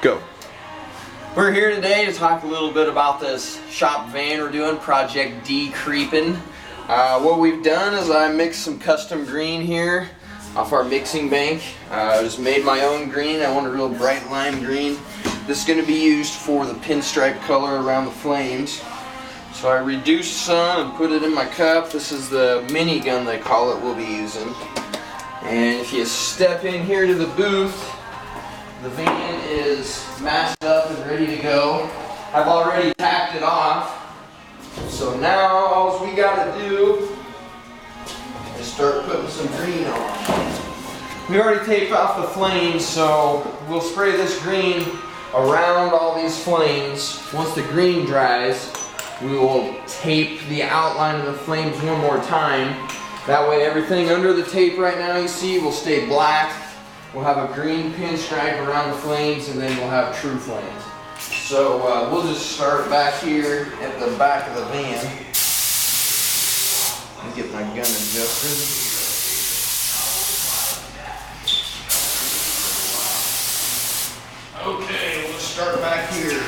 Go. We're here today to talk a little bit about this shop van we're doing, Project De-Creepin. What we've done is I mixed some custom green here off our mixing bank. I just made my own green. I want a real bright lime green. This is going to be used for the pinstripe color around the flames. So I reduced some and put it in my cup. This is the mini gun, they call it, we'll be using. And if you step in here to the booth, the van is masked up and ready to go. I've already tacked it off. So now all we gotta do is start putting some green on. We already taped off the flames, so we'll spray this green around all these flames. Once the green dries, we will tape the outline of the flames one more time. That way everything under the tape right now you see will stay black. We'll have a green pinstripe around the flames, and then we'll have true flames. So we'll just start back here at the back of the van. Let me get my gun adjusted. Okay, we'll start back here.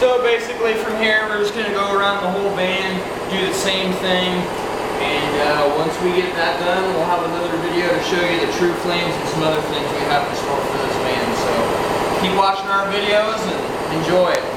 So basically from here we're just going to go around the whole van, do the same thing, and once we get that done we'll have another video to show you the true flames and some other things we have in store for this van. So keep watching our videos and enjoy it.